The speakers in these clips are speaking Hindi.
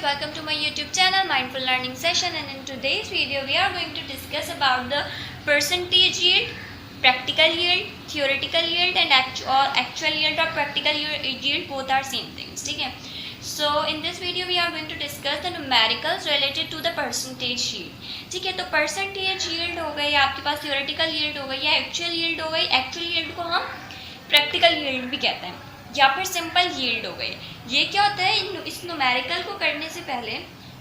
guys, welcome to my YouTube channel Mindful Learning Session, and in today's video we are going to discuss about the percentage yield, practical yield, theoretical yield and actual yield or practical yield, both are same things. ठीक है. So in this video we are going to discuss the numericals related to the percentage yield. ठीक है. तो percentage yield हो गई आपके पास, theoretical yield हो गई या actual yield हो गई. actual yield को हम practical yield भी कहते हैं या फिर सिंपल यील्ड हो गई. ये क्या होता है, इस न्यूमेरिकल को करने से पहले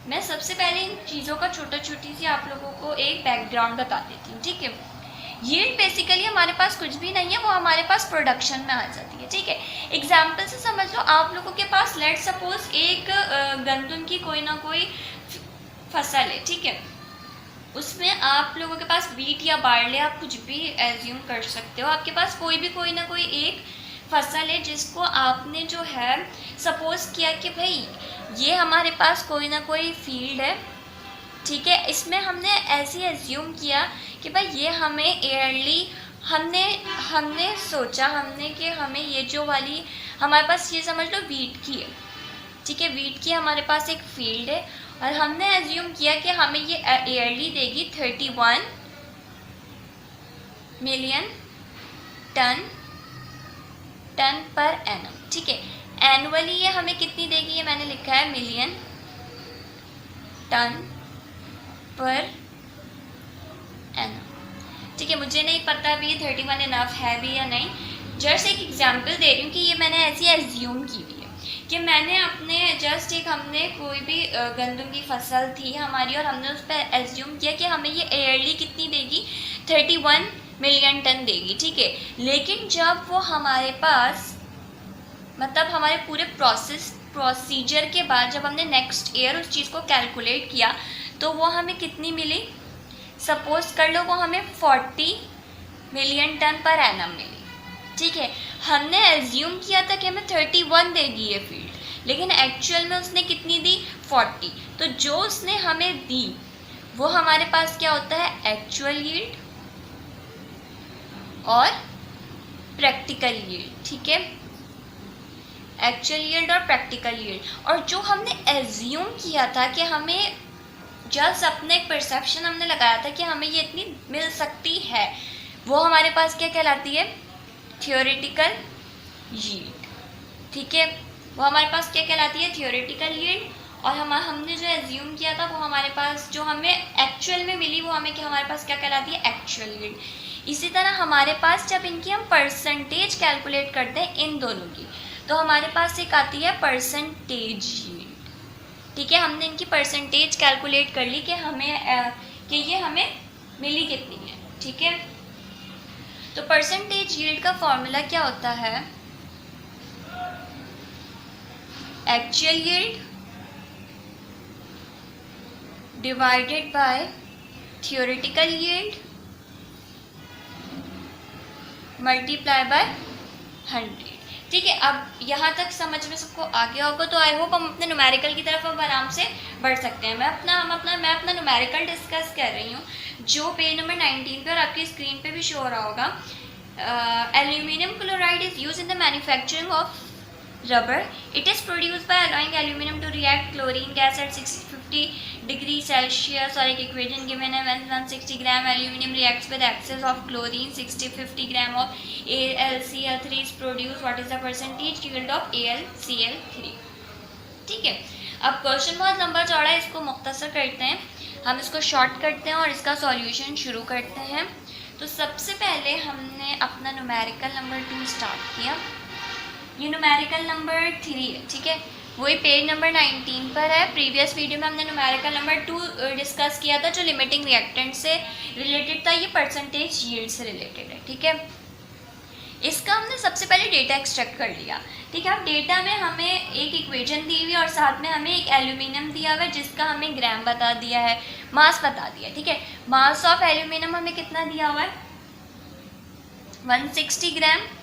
मैं सबसे पहले इन चीज़ों का छोटी सी आप लोगों को एक बैकग्राउंड बता देती हूँ. ठीक है. यील्ड बेसिकली हमारे पास कुछ भी नहीं है, वो हमारे पास प्रोडक्शन में आ जाती है. ठीक है. एग्जाम्पल से समझ लो, आप लोगों के पास लेट सपोज एक गंदम की कोई ना कोई फसल है. ठीक है. उसमें आप लोगों के पास वीट या बार्ले, आप कुछ भी एज्यूम कर सकते हो, आपके पास कोई ना कोई एक फसल है जिसको आपने जो है सपोज किया कि भाई ये हमारे पास कोई ना कोई फील्ड है. ठीक है. इसमें हमने ऐसे एज्यूम किया कि भाई ये हमें ईयरली हमने सोचा कि हमें ये जो वाली हमारे पास, ये समझ लो वीट की है. ठीक है. वीट की हमारे पास एक फील्ड है और हमने एज्यूम किया कि हमें ये ईयरली देगी 31 मिलियन टन पर एनम. ठीक है. एनुअली ये हमें कितनी देगी, ये मैंने लिखा है मिलियन टन पर एनम. ठीक है. मुझे नहीं पता अभी ये 31 इनफ है भी या नहीं. जस्ट एक एग्जांपल दे रही हूँ कि ये मैंने ऐसी एज्यूम की हुई है कि मैंने अपने हमने कोई भी गंदम की फसल थी हमारी और हमने उस पर एज्यूम किया कि हमें ये ईयरली कितनी देगी, 31 मिलियन टन देगी. ठीक है. लेकिन जब वो हमारे पास मतलब हमारे पूरे प्रोसीजर के बाद जब हमने नेक्स्ट ईयर उस चीज़ को कैलकुलेट किया तो वो हमें कितनी मिली, सपोज कर लो वो हमें 40 मिलियन टन पर एनम मिली. ठीक है. हमने एज्यूम किया था कि हमें 31 देगी ये फील्ड, लेकिन एक्चुअल में उसने कितनी दी, 40. तो जो उसने हमें दी वो हमारे पास क्या होता है, एक्चुअल यील्ड और प्रैक्टिकल यील्ड. ठीक है. एक्चुअल यील्ड और प्रैक्टिकल यील्ड. और जो हमने एज्यूम किया था कि हमें जस्ट अपने एक परसेप्शन हमने लगाया था कि हमें ये इतनी मिल सकती है, वो हमारे पास क्या कहलाती है, थियोरेटिकल यील्ड. ठीक है. वो हमारे पास क्या कहलाती है, थियोरेटिकल यील्ड. और हमने जो एज्यूम किया था वो हमारे पास जो हमें एक्चुअल में मिली वो हमें हमारे पास क्या कहलाती है, एक्चुअल यील्ड. इसी तरह हमारे पास जब इनकी हम परसेंटेज कैलकुलेट करते हैं इन दोनों की, तो हमारे पास एक आती है परसेंटेज यील्ड. ठीक है. हमने इनकी परसेंटेज कैलकुलेट कर ली कि ये हमें मिली कितनी है. ठीक है. तो परसेंटेज यील्ड का फॉर्मूला क्या होता है, actual yield divided by theoretical yield multiply by 100. ठीक है. अब यहाँ तक समझ में सबको आ गया होगा, तो आई होप हम अपने न्यूमेरिकल की तरफ अब आराम से बढ़ सकते हैं. मैं अपना न्यूमेरिकल डिस्कस कर रही हूँ जो पेज नंबर 19 पे और आपकी स्क्रीन पे भी शो हो रहा होगा. Aluminium chloride is use in the manufacturing of rubber. It is produced by allowing aluminum to react chlorine gas at 650 degrees Celsius. और एक equation given है, when 160 gram aluminum reacts with excess of chlorine, 50 gram of AlCl3 is produced. What is the percentage yield of AlCl3? ठीक है. अब क्वेश्चन बहुत लंबा चौड़ा है, इसको मुख्तसर करते हैं, हम इसको शॉर्ट करते हैं और इसका सॉल्यूशन शुरू करते हैं. तो सबसे पहले हमने अपना न्यूमेरिकल नंबर 2 स्टार्ट किया. ये न्यूमेरिकल नंबर 3 है. ठीक है. वही पेज नंबर 19 पर है. प्रीवियस वीडियो में हमने न्यूमेरिकल नंबर 2 डिस्कस किया था जो लिमिटिंग रिएक्टेंट से रिलेटेड था. ये परसेंटेज यील्ड से रिलेटेड है. ठीक है. इसका हमने सबसे पहले डेटा एक्सट्रैक्ट कर लिया. ठीक है. अब डेटा में हमें एक इक्वेशन दी हुई और साथ में हमें एक एल्यूमिनियम दिया हुआ है जिसका हमें ग्राम बता दिया है, मास बता दिया. ठीक है. मास ऑफ एल्यूमिनियम हमें कितना दिया हुआ है, 160 ग्राम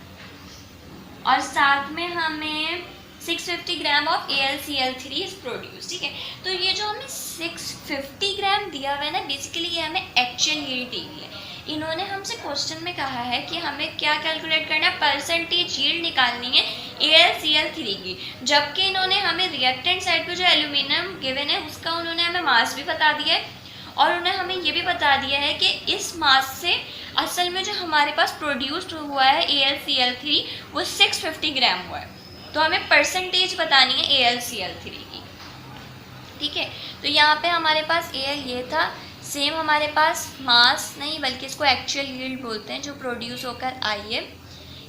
और साथ में हमें 650 gram of AlCl3 is produce. ठीक है. तो ये जो हमें 650 ग्राम दिया हुआ है ना, बेसिकली ये हमें एक्चुअल यील्ड दी हुई है. इन्होंने हमसे क्वेश्चन में कहा है कि हमें क्या कैलकुलेट करना है, परसेंटेज यील्ड निकालनी है AlCl3 की, जबकि इन्होंने हमें रिएक्टेंट साइड पे जो एल्यूमिनियम गिवन है उसका उन्होंने हमें मास भी बता दिया है और उन्होंने हमें ये भी बता दिया है कि इस मास से असल में जो हमारे पास प्रोड्यूस्ड हुआ है AlCl3 वो 650 ग्राम हुआ है। तो हमें परसेंटेज बतानी है AlCl3 की, ठीक है। तो यहाँ पे हमारे पास Al ये था, सेम हमारे पास मास नहीं बल्कि इसको एक्चुअल यील्ड बोलते हैं जो प्रोड्यूस होकर आई है।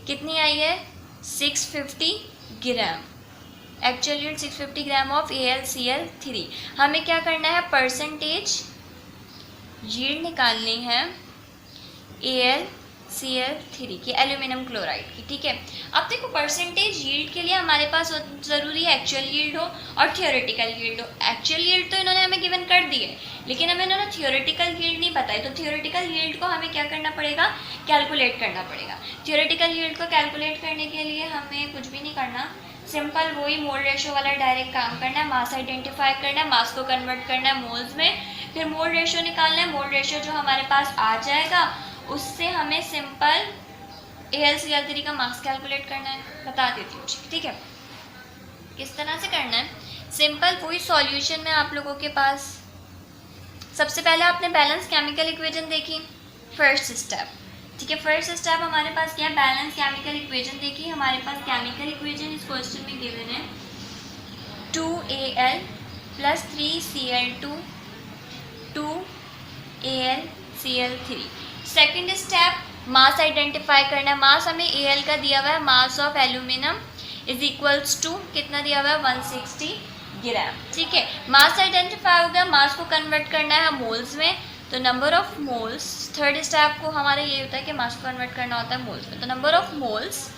कितनी आई है? 650 gram. Actual yield 650 gram of AlCl3। हमें क्या करना है, परसेंटेज यील्ड निकालनी है AlCl3 की, एल्यूमिनियम क्लोराइड की, ठीक है। अब देखो परसेंटेज यील्ड के लिए हमारे पास ज़रूरी है एक्चुअल यील्ड हो और थियोरेटिकल यील्ड हो। एक्चुअल यील्ड तो इन्होंने हमें गिवन कर दी है, लेकिन हमें इन्होंने थियोरेटिकल यील्ड नहीं बताई, तो थियोरेटिकल यील्ड को हमें क्या करना पड़ेगा, कैलकुलेट करना पड़ेगा। थियोरेटिकल यील्ड को कैलकुलेट करने के लिए हमें कुछ भी नहीं करना, सिंपल वही मोल रेशो वाला डायरेक्ट काम करना है, मास आइडेंटिफाई करना है, मास को कन्वर्ट करना है मोल्स में, फिर मोल रेशो निकालना है। मोल रेशो जो हमारे पास आ जाएगा उससे हमें सिंपल AlCl3 का मास कैलकुलेट करना है। बता देती हूँ, ठीक है, किस तरह से करना है। सिंपल वही सॉल्यूशन में आप लोगों के पास सबसे पहले आपने बैलेंस केमिकल इक्वेशन देखी, फर्स्ट स्टेप, ठीक है। फर्स्ट स्टेप हमारे पास क्या है, बैलेंस केमिकल इक्वेशन देखी। हमारे पास केमिकल इक्वेशन इस क्वेश्चन में गिवन है 2Al + 3Cl2 2AlCl3। Second step मास आइडेंटिफाई करना है। मास हमें Al का दिया हुआ है, mass of aluminium is equals to कितना दिया हुआ है, 160 ग्राम, ठीक है। मास आइडेंटिफाई हो गया, मास को कन्वर्ट करना है मोल्स में, तो number of moles, third step को हमारा ये होता है कि मास को कन्वर्ट करना होता है मोल्स में, तो नंबर ऑफ मोल्स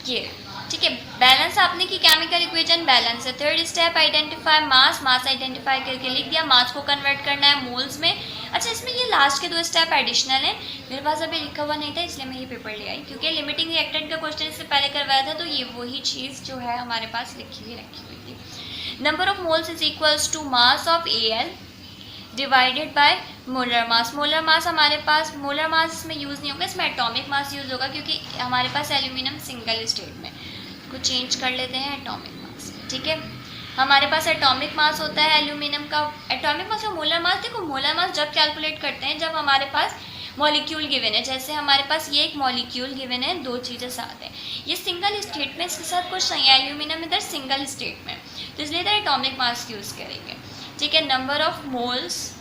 ये, ठीक है। बैलेंस आपने की, केमिकल इक्वेशन बैलेंस है। थर्ड स्टेप आइडेंटिफाई मास, मास आइडेंटिफाई करके लिख दिया, मास को कन्वर्ट करना है मोल्स में। अच्छा, इसमें ये लास्ट के 2 स्टेप एडिशनल है, मेरे पास अभी लिखा हुआ नहीं था इसलिए मैं ये पेपर ले आई, क्योंकि लिमिटिंग रिएक्टेंट का क्वेश्चन इससे पहले करवाया था, तो ये वही चीज़ जो है हमारे पास लिखी हुई रखी हुई थी। Number of moles is equals to mass of Al divided by molar mass. Molar mass हमारे पास, मोलर मास इसमें यूज़ नहीं होगा, इसमें एटॉमिक मास यूज़ होगा, क्योंकि हमारे पास एल्यूमिनियम सिंगल स्टेट में, को चेंज कर लेते हैं एटॉमिक मास, ठीक है। हमारे पास एटॉमिक मास होता है एल्यूमिनियम का, एटॉमिक मास और मोलर मास। देखो मोलर मास जब कैलकुलेट करते हैं जब हमारे पास मॉलिक्यूल गिवन है, जैसे हमारे पास ये एक मॉलिक्यूल गिवन है, 2 चीज़ें साथ हैं, ये सिंगल स्टेट में, इसके साथ कुछ नहीं है, एल्यूमिनियम इधर सिंगल स्टेट में, तो इसलिए इधर एटॉमिक मास यूज़ करेंगे, ठीक है। Number of moles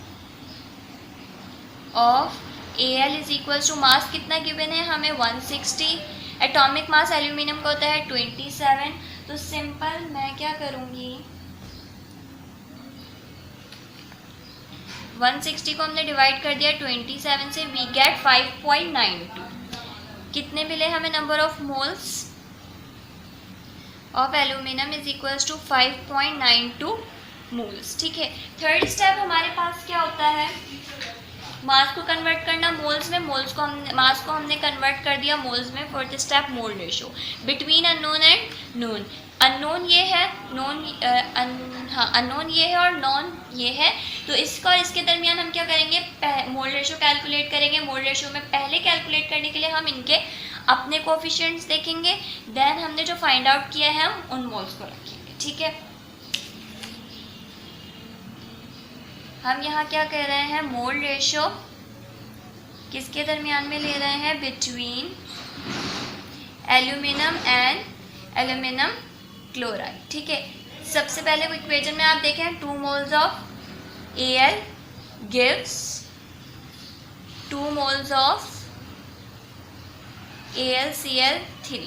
of Al is equals to mass कितना गिवन है हमें, 160, एटॉमिक मास एल्यूमिनियम का होता है 27, तो सिंपल मैं क्या करूँगी, 160 को हमने डिवाइड कर दिया 27 से, वी गेट 5.92। कितने मिले हमें number of moles of aluminium is equals to 5.92 moles, ठीक है। थर्ड स्टेप हमारे पास क्या होता है, मास को कन्वर्ट करना मोल्स में, मोल्स को मास को हमने कन्वर्ट कर दिया मोल्स में। Fourth step mole ratio between unknown and known. Unknown ये है, नोन अननोन ये है और नॉन ये है, तो इसका और इसके दरमियान हम क्या करेंगे, मोल रेशो कैलकुलेट करेंगे। मोल रेशो में पहले कैलकुलेट करने के लिए हम इनके अपने कोफिशिएंट्स देखेंगे, देन हमने जो फाइंड आउट किया है हम उन मोल्स को रखेंगे, ठीक है। हम यहाँ क्या कह रहे हैं, मोल रेशो किसके दरमियान में ले रहे हैं, between aluminium and aluminium chloride, ठीक है। सबसे पहले वो इक्वेशन में आप देखें 2 moles of Al gives 2 moles of AlCl3,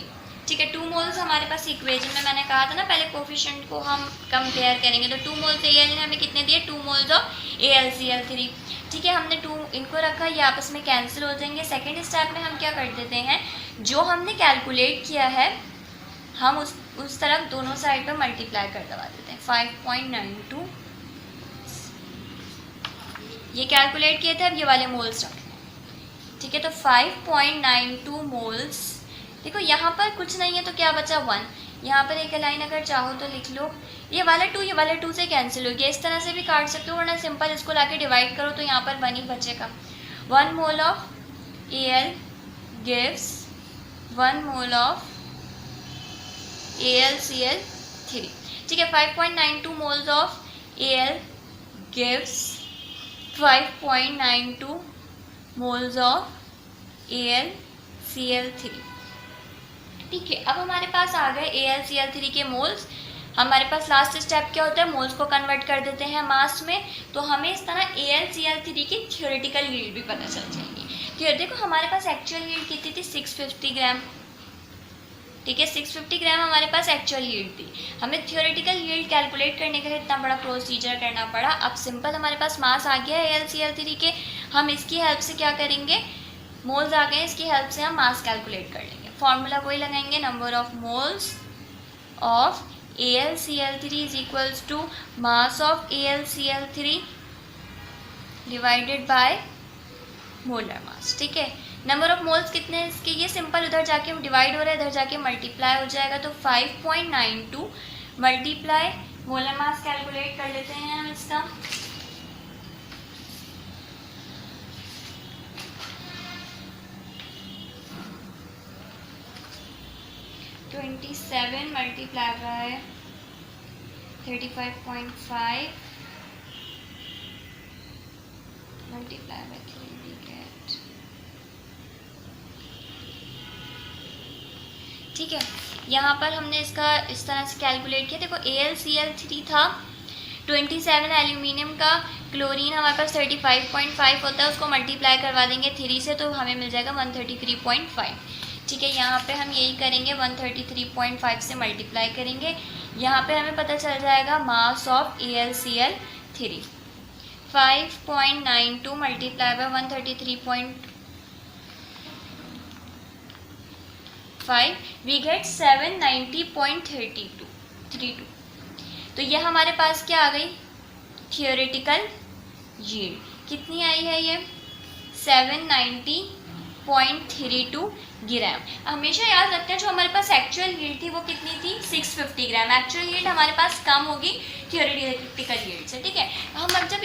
ठीक है। 2 मोल्स हमारे पास इक्वेशन में, मैंने कहा था ना पहले कोफिशिएंट को हम कंपेयर करेंगे, तो 2 मोल्स Al ने हमें कितने दिए, 2 मोल्स ऑफ AlCl3, ठीक है। हमने 2 इनको रखा, ये आपस में कैंसिल हो जाएंगे। सेकेंड स्टेप में हम क्या कर देते हैं, जो हमने कैलकुलेट किया है हम उस तरफ दोनों साइड पे मल्टीप्लाई कर दबा देते हैं, 5.92 ये कैलकुलेट किए थे, अब ये वाले मोल्स रखने हैं, ठीक है। तो 5.92 मोल्स, देखो यहाँ पर कुछ नहीं है तो क्या बचा 1, यहाँ पर एक लाइन अगर चाहो तो लिख लो, ये वाला टू से कैंसिल हो गया, इस तरह से भी काट सकते हो, वरना सिंपल इसको लाके डिवाइड करो तो यहाँ पर 1 ही बचेगा। 1 mole of Al gives 1 mole of AlCl3, ठीक है। 5.92 moles of Al gives 5.92 moles of AlCl3, ठीक है। अब हमारे पास आ गए AlCl3 के मोल्स। हमारे पास लास्ट स्टेप क्या होता है, मोल्स को कन्वर्ट कर देते हैं मास में, तो हमें इस तरह AlCl3 की थ्योरेटिकल यील्ड भी पता चल जाएगी। देखो हमारे पास एक्चुअल यील्ड कितनी थी, 650 ग्राम, ठीक है। 650 ग्राम हमारे पास एक्चुअल यील्ड थी। हमें थ्योरेटिकल यील्ड कैलकुलेट करने के लिए इतना बड़ा प्रोसीजर करना पड़ा। अब सिंपल हमारे पास मास आ गया है AlCl3 के, हम इसकी हेल्प से क्या करेंगे, मोल्स आ गए, इसकी हेल्प से हम मास कैलकुलेट कर लेंगे। फॉर्मूला वही लगाएंगे, number of moles of AlCl3 is equals to mass of AlCl3 divided by molar mass, ठीक है। नंबर ऑफ मोल्स कितने हैं इसके, ये सिंपल उधर जाके डिवाइड हो रहा है, इधर जाके मल्टीप्लाई हो जाएगा, तो 5.92 मल्टीप्लाई मोलर मास कैलकुलेट कर लेते हैं हम इसका। Twenty 27 multiply by 35.5 multiply by 3 we get, ठीक है। यहाँ पर हमने इसका इस तरह से कैलकुलेट किया। देखो AlCl3 था 27, एल्यूमिनियम का, क्लोरीन हमारे पास 35.5 होता है, उसको मल्टीप्लाई करवा देंगे 3 से तो हमें मिल जाएगा 133.5, ठीक है। यहाँ पे हम यही करेंगे, 133.5 से मल्टीप्लाई करेंगे, यहाँ पे हमें पता चल जाएगा mass of AlCl3 5.92 multiply by 133.5 we get 790.32। तो ये हमारे पास क्या आ गई, थियोरेटिकल यील्ड कितनी आई है, ये 790.32 ग्राम। हमेशा याद रखते हैं जो हमारे पास एक्चुअल यील्ड थी वो कितनी थी, 650 ग्राम। एक्चुअल यील्ड हमारे पास कम होगी थियोरेटिकल यील्ड से, ठीक है। हम अब जब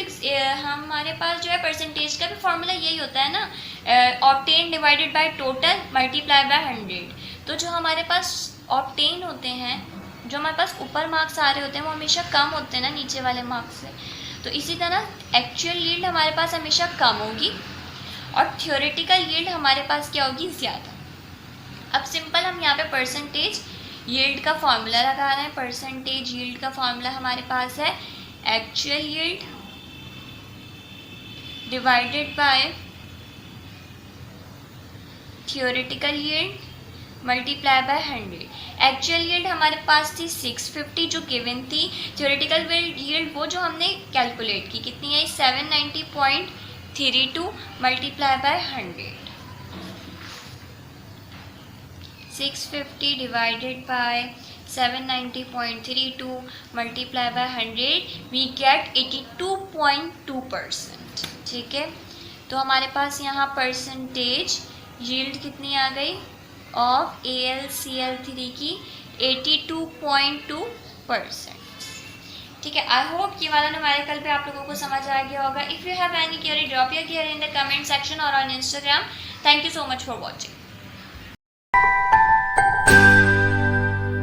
हमारे पास जो है परसेंटेज का भी फॉर्मूला यही होता है ना, obtain divided by total multiply by 100। तो जो हमारे पास ऑब्टेन होते हैं, जो हमारे पास ऊपर मार्क्स आ रहे होते हैं वो हमेशा कम होते हैं ना नीचे वाले मार्क्स से, तो इसी तरह एक्चुअल यील्ड हमारे पास हमेशा कम होगी और थियोरेटिकल यील्ड हमारे पास क्या होगी, ज़्यादा। अब सिंपल हम यहाँ पे परसेंटेज यील्ड का फॉर्मूला लगा रहे हैं। परसेंटेज यील्ड का फॉर्मूला हमारे पास है actual yield divided by theoretical yield multiply by 100। Actual yield हमारे पास थी 650 जो गिवन थी, थियोरेटिकल यील्ड वो जो हमने कैलकुलेट की कितनी है, 790.32 multiply by 100। 650 divided by 790.32 multiply by 100 we get 82.2%, ठीक है। तो हमारे पास यहाँ परसेंटेज यील्ड कितनी आ गई ऑफ AlCl3 की 82.2%, ठीक है। आई होप ये वाला न्यूमेरिकल पे आप लोगों को समझ आ गया होगा। If you have any query drop your query in the comment section और on Instagram. Thank you so much for watching.